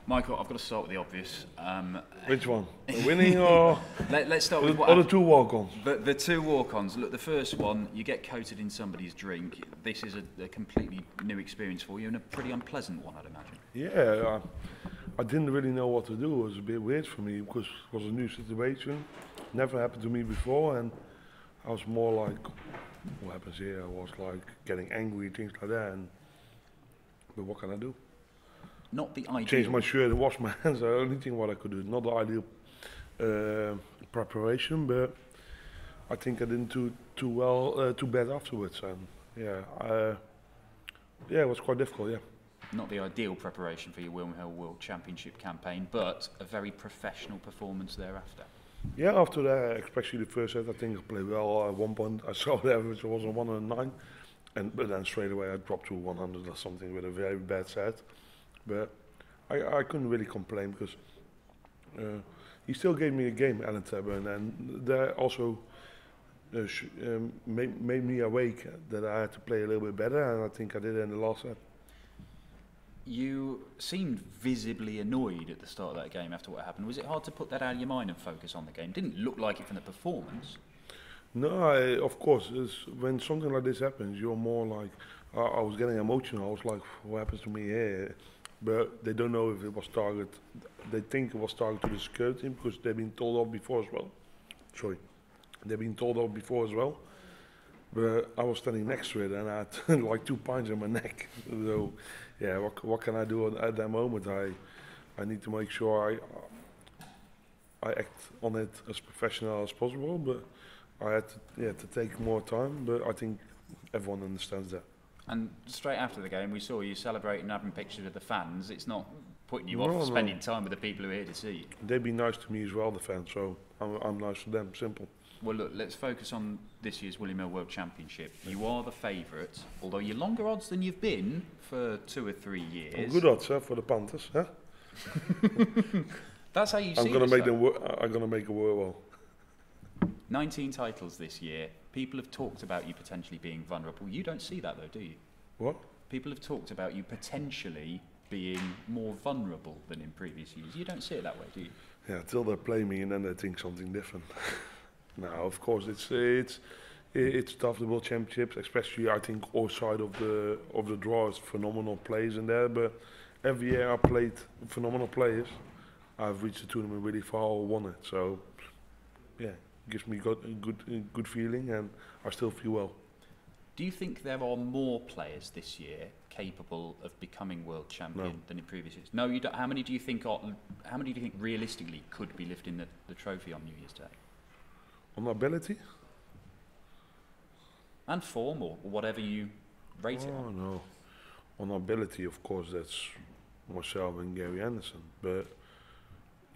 Michael, I've got to start with the obvious. Which one? The winning or let's start with the two walk-ons? The two walk-ons. Look, the first one, you get coated in somebody's drink. This is a completely new experience for you and a pretty unpleasant one, I'd imagine. Yeah, I didn't really know what to do. It was a bit weird for me because it was a new situation. Never happened to me before, and I was more like, what happens here? I was like getting angry, things like that. But what can I do? Not the ideal. Change my shirt and wash my hands. The only thing what I could do. Not the ideal preparation, but I think I didn't do too bad afterwards. And yeah, it was quite difficult. Yeah. Not the ideal preparation for your Winmau World Championship campaign, but a very professional performance thereafter. Yeah, after that, especially the first set, I think I played well. At one point, I saw the average was a 109, but then straight away I dropped to 100 or something with a very bad set. But I couldn't really complain because he still gave me a game, Alan Tabern, and that also made me awake that I had to play a little bit better, and I think I did it in the last set. You seemed visibly annoyed at the start of that game after what happened. Was it hard to put that out of your mind and focus on the game? Didn't look like it from the performance. No, of course, when something like this happens, you're more like, I was getting emotional. I was like, what happens to me here? But they don't know if it was target. They think it was target to the security team because they've been told off before as well. Sorry, they've been told off before as well. But I was standing next to it and I had like 2 pints in my neck. So yeah, what can I do at that moment? I need to make sure I act on it as professional as possible. But I had to take more time. But I think everyone understands that. And straight after the game, we saw you celebrating, having pictures with the fans. It's not putting you off spending time with the people who are here to see you. They've been nice to me as well, the fans, so I'm nice to them, simple. Well, look, let's focus on this year's Winmau World Championship. You are the favourite, although you're longer odds than you've been for 2 or 3 years. Oh, good odds, for the Panthers, huh? That's how you see it. I'm going to make it work well. 19 titles this year. People have talked about you potentially being vulnerable. You don't see that though, do you? What? People have talked about you potentially being more vulnerable than in previous years. You don't see it that way, do you? Yeah, till they play me and then they think something different. No, of course it's tough, the World Championships, especially I think all side of the draw is phenomenal players in there. But every year I played phenomenal players. I've reached the tournament really far or won it. So yeah. Gives me a good feeling and I still feel well. Do you think there are more players this year capable of becoming world champion than in previous years? No, you don't. How many do you think realistically could be lifting the trophy on New Year's Day? On ability? And form or whatever you rate it on. No. On ability, of course, that's myself and Gary Anderson, but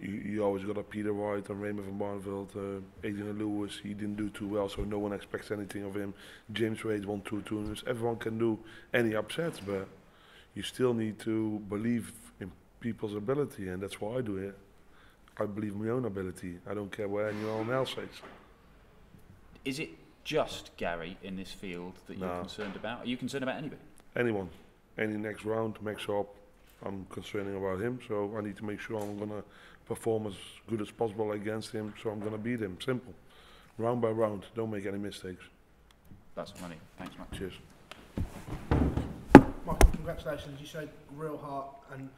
you always got a Peter White and Raymond van Barneveld, Adrian Lewis. He didn't do too well, so no one expects anything of him. James Wade won 2 tournaments. Everyone can do any upsets, but you still need to believe in people's ability, and that's why I do it. I believe in my own ability. I don't care what anyone else says. Is it just Gary in this field that you're concerned about? Are you concerned about anybody? Anyone. Any next round, next up, I'm concerning about him, so I need to make sure I'm going to perform as good as possible against him, so I'm going to beat him. Simple. Round by round. Don't make any mistakes. That's money. Thanks, Mike. Cheers. Michael, congratulations. You showed real heart and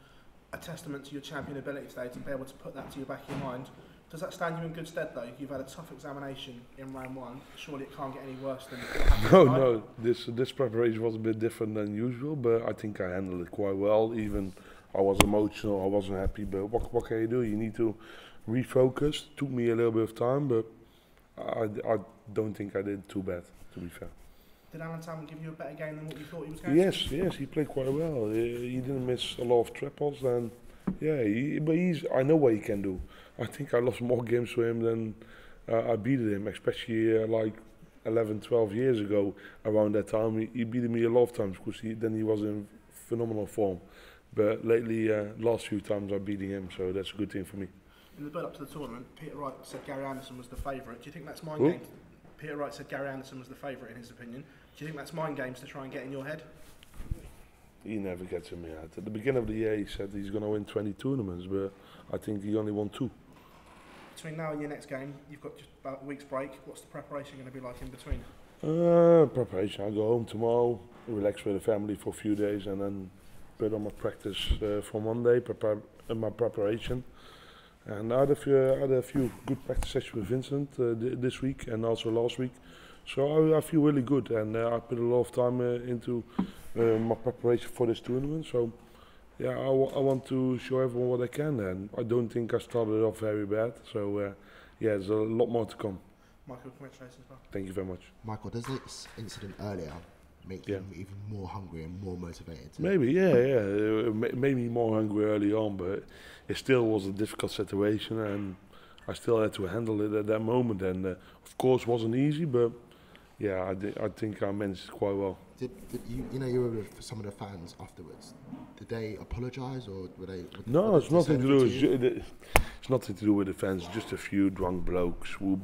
a testament to your champion ability today to be able to put that to your back of your mind. Does that stand you in good stead, though? You've had a tough examination in round 1. Surely it can't get any worse than what happened tonight. No. This preparation was a bit different than usual, but I think I handled it quite well. Even I was emotional, I wasn't happy, but what can you do? You need to refocus. Took me a little bit of time, but I don't think I did too bad, to be fair. Did Alan Tabern give you a better game than what you thought he was going to? Yes, he played quite well. He didn't miss a lot of triples, and yeah, but I know what he can do. I think I lost more games to him than I beat him, especially like 11, 12 years ago. Around that time, he beat me a lot of times because then he was in phenomenal form. But lately, last few times I'm beating him, so that's a good thing for me. In the build-up to the tournament, Peter Wright said Gary Anderson was the favourite. Do you think that's mind games? Peter Wright said Gary Anderson was the favourite in his opinion. Do you think that's mind games to try and get in your head? he never gets in my head. At the beginning of the year, he said he's going to win 20 tournaments, but I think he only won 2. Between now and your next game, you've got just about a week's break. What's the preparation going to be like in between? Preparation. I go home tomorrow, relax with the family for a few days, and then put on my practice for Monday, prepare my preparation. And I had a few good practice sessions with Vincent this week and also last week. So I feel really good, and I put a lot of time into my preparation for this tournament. So yeah, I want to show everyone what I can, and I don't think I started off very bad. So yeah, there's a lot more to come. Michael, congratulations, man. Thank you very much. Michael, does this incident earlier make you even more hungry and more motivated? Maybe, yeah. It made me more hungry early on, but it still was a difficult situation, and I still had to handle it at that moment. And of course, it wasn't easy, but yeah, I think I managed it quite well. Did you know you were with some of the fans afterwards? Did they apologise, or were they? No, it's nothing to do. It's nothing to do with the fans. Just a few drunk blokes who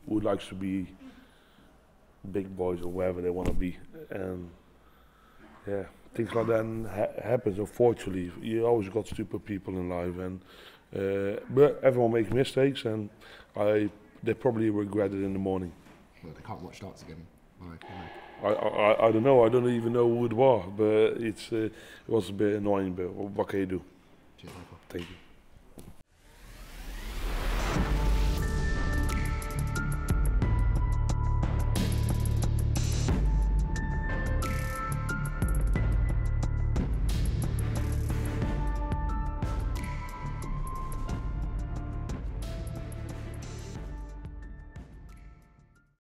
likes to be big boys or wherever they want to be, and yeah, things like that happens. Unfortunately, you always got stupid people in life, and but everyone makes mistakes, and they probably regret it in the morning. Well, they can't watch darts again. I don't know. I don't even know who it was, but it was a bit annoying. But what can you do? Cheers, Michael. Thank you.